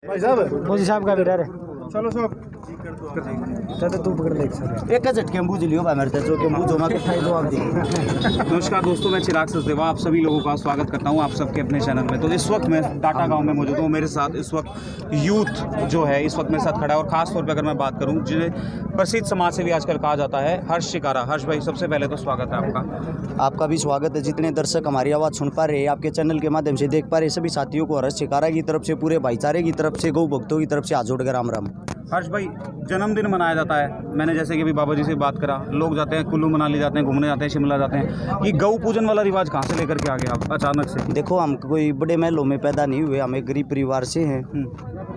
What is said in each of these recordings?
भाई साहब मोदी साहब का भी डर है। चलो साहब चलो तू पकड़ ले सर। एक झटके में बूझ लियो मेरे जो के बूझो ना कितना जवाब दे। नमस्कार दोस्तों, मैं चिराग सचदेवा आप सभी लोगों का स्वागत करता हूं आप सबके अपने चैनल में। तो इस वक्त मैं टाटा गांव में मौजूद हूं। मेरे साथ इस वक्त यूथ जो है इस वक्त मेरे साथ खड़ा है और ख़ास तौर पे अगर मैं बात करूं जिन्हें प्रसिद्ध समाज सेवी आजकल कहा जाता है, हर्ष शिकारा। हर्ष भाई, सबसे पहले तो स्वागत है आपका। आपका भी स्वागत है। जितने दर्शक हमारी आवाज़ सुन पा रहे हैं, आपके चैनल के माध्यम से देख पा रहे सभी साथियों को हर्ष शिकारा की तरफ से, पूरे भाईचारे की तरफ से, गौ भक्तों की तरफ से हाथ जोड़ कर राम राम। हर्ष भाई, जन्मदिन मनाया जाता है। मैंने जैसे कि अभी बाबा जी से बात करा, लोग जाते हैं कुल्लू मनाली जाते हैं, घूमने जाते हैं, शिमला जाते हैं। ये गौ पूजन वाला रिवाज कहाँ से लेकर के आ गया आप अचानक से? देखो, हम कोई बड़े महलों में पैदा नहीं हुए, हमें गरीब परिवार से हैं,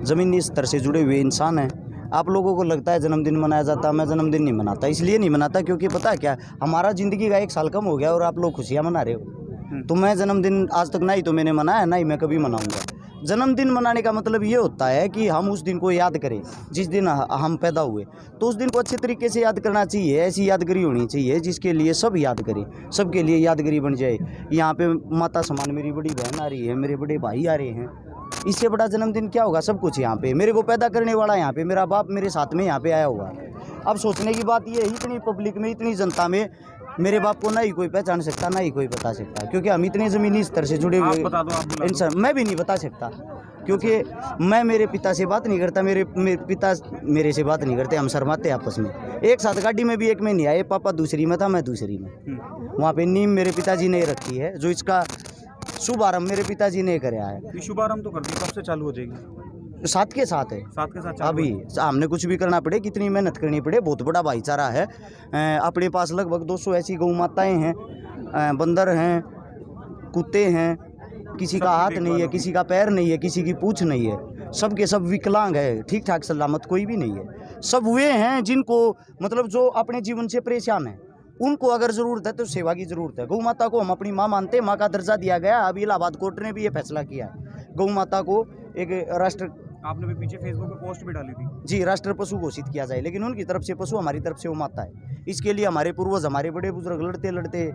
ज़मीनी स्तर से जुड़े हुए इंसान हैं। आप लोगों को लगता है जन्मदिन मनाया जाता, मैं जन्मदिन नहीं मनाता। इसलिए नहीं मनाता क्योंकि पता है क्या, हमारा ज़िंदगी का 1 साल कम हो गया और आप लोग खुशियाँ मना रहे हो। तो मैं जन्मदिन आज तक ना ही तो मैंने मनाया, ना ही मैं कभी मनाऊंगा। जन्मदिन मनाने का मतलब ये होता है कि हम उस दिन को याद करें जिस दिन हम पैदा हुए। तो उस दिन को अच्छे तरीके से याद करना चाहिए। ऐसी यादगिरी होनी चाहिए जिसके लिए सब याद करें, सबके लिए यादगिरी बन जाए। यहाँ पे माता समान मेरी बड़ी बहन आ रही है, मेरे बड़े भाई आ रहे हैं। इससे बड़ा जन्मदिन क्या होगा? सब कुछ यहाँ पे, मेरे को पैदा करने वाला यहाँ पे, मेरा बाप मेरे साथ में यहाँ पे आया हुआ है। अब सोचने की बात ये है, इतनी पब्लिक में, इतनी जनता में मेरे बाप को ना ही कोई पहचान सकता, ना ही कोई बता सकता, क्योंकि हम इतने ज़मीनी स्तर से जुड़े हुए इंसान। मैं भी नहीं बता सकता क्योंकि मैं मेरे पिता से बात नहीं करता, मेरे पिता मेरे से बात नहीं करते, हम शर्माते आपस में। एक साथ गाड़ी में भी एक में नहीं आए, पापा दूसरी में था, मैं दूसरी में। वहाँ पे नींव मेरे पिताजी ने रखी है, जो इसका शुभारंभ मेरे पिताजी ने कराया है। शुभारंभ तो कर दी, कब से चालू हो जाएगी? साथ के साथ है, साथ के साथ अभी हमने कुछ भी करना पड़े, कितनी मेहनत करनी पड़े, बहुत बड़ा भाईचारा है। अपने पास लगभग 200 ऐसी गौ माताएँ हैं, बंदर हैं, कुत्ते हैं, किसी का हाथ नहीं है, किसी का पैर नहीं है, किसी की पूँछ नहीं है, सब के सब विकलांग है, ठीक ठाक सलामत कोई भी नहीं है। सब वे हैं जिनको मतलब जो अपने जीवन से परेशान हैं, उनको अगर ज़रूरत है तो सेवा की ज़रूरत है। गौ माता को हम अपनी माँ मानते हैं, माँ का दर्जा दिया गया। अभी इलाहाबाद कोर्ट ने भी ये फैसला किया है, गौ माता को एक राष्ट्र, आपने भी पीछे फेसबुक पे पोस्ट भी डाली थी जी, राष्ट्र पशु घोषित किया जाए। लेकिन उनकी तरफ से पशु, हमारी तरफ से वो माता है। इसके लिए हमारे पूर्वज, हमारे बड़े बुजुर्ग लड़ते लड़ते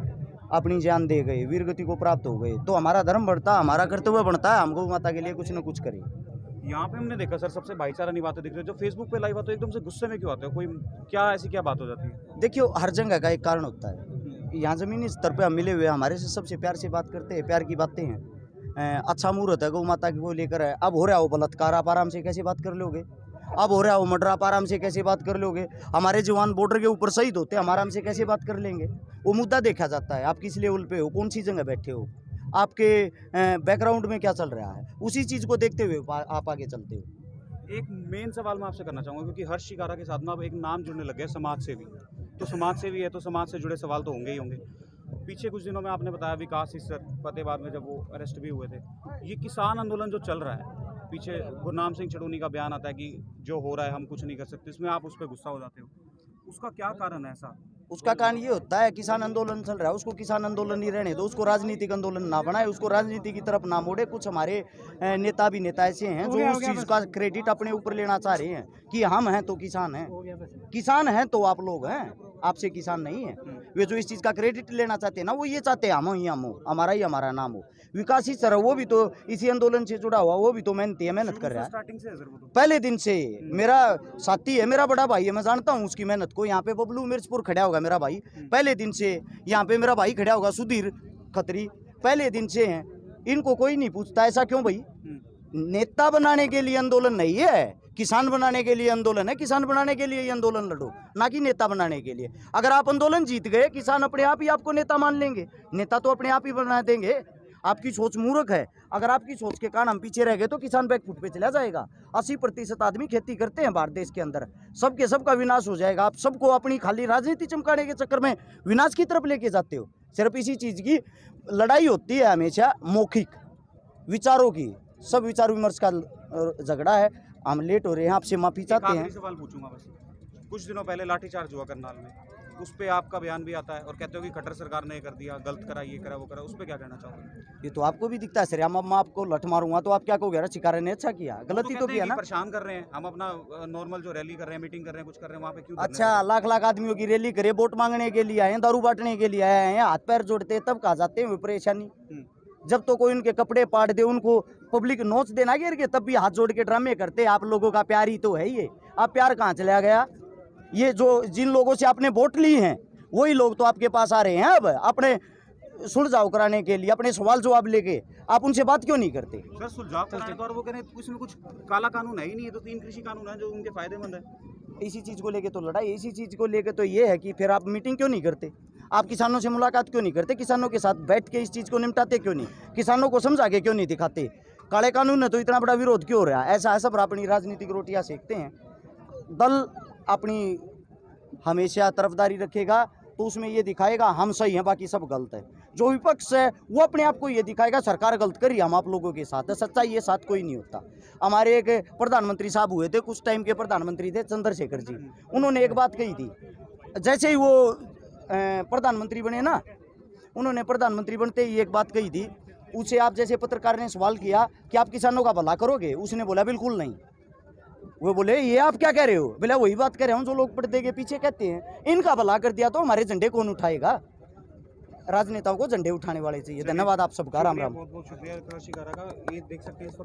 अपनी जान दे गए, वीर गति को प्राप्त हो गए। तो हमारा धर्म बढ़ता, हमारा कर्तव्य बढ़ता है, हम गौ माता के लिए कुछ न कुछ करें। यहाँ पे हमने देखा सर, सबसे भाईचारा निभाते दिख रहे। जो फेसबुक पे लाइव आते हो एकदम से गुस्से में क्यों आते हो? कोई क्या ऐसी क्या बात हो जाती है? देखियो, हर जगह का एक कारण होता है। यहाँ ज़मीनी स्तर पे हम मिले हुए, हमारे से सबसे प्यार से बात करते हैं, प्यार की बातें हैं। अच्छा मुहूर्त है गौ माता को लेकर है। अब हो रहा हो बलात्कार, आप आराम से कैसे बात कर लोगे? अब हो रहा हो मर्डर, आप आराम से कैसे बात कर लोगे? हमारे जवान बॉर्डर के ऊपर शहीद होते हैं, हम आराम से कैसे बात कर लेंगे? वो मुद्दा देखा जाता है, आप किस लेवल पे हो, कौन सी जगह बैठे हो, आपके बैकग्राउंड में क्या चल रहा है, उसी चीज़ को देखते हुए आप आगे चलते हो। एक मेन सवाल मैं आपसे करना चाहूँगा, क्योंकि हर्ष शिकारा के साथ में अब एक नाम जुड़ने लग गया, समाज सेवी। तो समाज सेवी है तो समाज से जुड़े सवाल तो होंगे ही होंगे। पीछे कुछ दिनों में आपने बताया विकास सर फतेहाबाद में जब वो अरेस्ट भी हुए थे, ये किसान आंदोलन जो चल रहा है, पीछे गुरनाम सिंह चड़ूनी का बयान आता है कि जो हो रहा है हम कुछ नहीं कर सकते, इसमें आप उस पर गुस्सा हो जाते हो, उसका क्या कारण है ऐसा? उसका कारण ये होता है, किसान आंदोलन चल रहा है, उसको किसान आंदोलन ही रहने दो, उसको राजनीतिक आंदोलन ना बनाए, उसको राजनीति की तरफ ना मोड़े। कुछ हमारे नेता भी नेता ऐसे हैं जो उस चीज़ का क्रेडिट अपने ऊपर लेना चाह रहे हैं कि हम हैं तो किसान हैं, किसान हैं तो आप लोग हैं, आपसे किसान नहीं है। वे जो इस चीज़ का क्रेडिट लेना चाहते हैं ना, वो ये चाहते हैं हम हो, हमारा ही हमारा नाम हो। विकास ही सर, वो भी तो इसी आंदोलन से जुड़ा हुआ, वो भी तो मेहनत कर रहा है स्टार्टिंग से पहले दिन से। मेरा साथी है, मेरा बड़ा भाई है, मैं जानता हूँ उसकी मेहनत को। यहाँ पे बबलू मिर्चपुर खड़ा होगा मेरा भाई, पहले दिन से। यहाँ पे मेरा भाई खड़ा होगा सुधीर खत्री, पहले दिन से हैं। इनको कोई नहीं पूछता, ऐसा क्यों भाई? नेता बनाने के लिए आंदोलन नहीं है, किसान बनाने के लिए आंदोलन है। किसान बनाने के लिए ये आंदोलन लड़ो, ना कि नेता बनाने के लिए। अगर आप आंदोलन जीत गए, किसान अपने आप ही आपको नेता मान लेंगे, नेता तो अपने आप ही बना देंगे। आपकी सोच मूर्ख है। अगर आपकी सोच के कारण हम पीछे रह गए तो किसान बैकफुट पे चला जाएगा। 80% आदमी खेती करते हैं भारत देश के अंदर, सबके सबका विनाश हो जाएगा। आप सबको अपनी खाली राजनीति चमकाने के चक्कर में विनाश की तरफ लेके जाते हो। सिर्फ इसी चीज़ की लड़ाई होती है हमेशा, मौखिक विचारों की। सब विचार विमर्श का झगड़ा है। हम लेट हो रहे हैं, आपसे माफ़ी चाहते हैं। सवाल पूछूंगा बस। कुछ दिनों पहले लाठीचार्ज हुआ करनाल में, उस पे आपका बयान भी आता है और कहते हो कि खट्टर सरकार ने कर दिया, गलत करा, ये करा, वो करा। उस पे क्या कहना चाहोगे? ये तो आपको भी दिखता है सर। हम आपको लठ मारूंगा तो आप क्या कहोगे? शिकारा ने अच्छा किया, गलती तो किया ना। परेशान कर रहे हैं, हम अपना नॉर्मल जो रैली कर रहे हैं, मीटिंग कर रहे हैं, कुछ कर रहे हैं, वहाँ पे क्यों? अच्छा, लाख लाख आदमियों की रैली करे, वोट मांगने के लिए आए हैं, दारू बांटने के लिए आए हैं, हाथ पैर जोड़ते तब कहा जाते हैं परेशानी। जब तो कोई उनके कपड़े पाट दे, उनको पब्लिक नोच देना गिर के, तब भी हाथ जोड़ के ड्रामे करते। आप लोगों का प्यार ही तो है ये। आप प्यार कहाँ चला गया? ये जो जिन लोगों से आपने वोट ली हैं वही लोग तो आपके पास आ रहे हैं अब अपने सुलझाव कराने के लिए, अपने सवाल जवाब लेके। आप उनसे बात क्यों नहीं करते? सर सुलझाव कराने तो, और वो कह रहे हैं उसमें कुछ काला कानून है ही नहीं है, तो 3 कृषि कानून है जो उनके फायदेमंद है। इसी चीज़ को लेके तो लड़ाई, इसी चीज़ को लेके तो ये है कि फिर आप मीटिंग क्यों नहीं करते? आप किसानों से मुलाकात क्यों नहीं करते? किसानों के साथ बैठ के इस चीज़ को निपटाते क्यों नहीं? किसानों को समझा के क्यों नहीं दिखाते? काले कानून है तो इतना बड़ा विरोध क्यों हो रहा है? ऐसा है सब अपनी राजनीतिक रोटियां सेकते हैं। दल अपनी हमेशा तरफदारी रखेगा तो उसमें ये दिखाएगा हम सही हैं बाकी सब गलत है। जो विपक्ष है वो अपने आप को ये दिखाएगा सरकार गलत करी, हम आप लोगों के साथ है। सच्चाई ये साथ कोई नहीं होता। हमारे एक प्रधानमंत्री साहब हुए थे, कुछ टाइम के प्रधानमंत्री थे, चंद्रशेखर जी। उन्होंने एक बात कही थी, जैसे ही वो प्रधानमंत्री बने ना, उन्होंने प्रधानमंत्री बनते ही एक बात कही थी। उसे आप जैसे पत्रकार ने सवाल किया कि आप किसानों का भला करोगे? उसने बोला बिल्कुल नहीं। वो बोले ये आप क्या कह रहे हो? बोला वही बात कह रहा हूँ जो लोग पर्दे के पीछे कहते हैं। इनका भला कर दिया तो हमारे झंडे कौन उठाएगा? राजनेताओं को झंडे उठाने वाले चाहिए। धन्यवाद आप सबका। राम राम। बहुत बहुत शुक्रिया कृषि कारा का। ये देख सकते हैं इस वक्त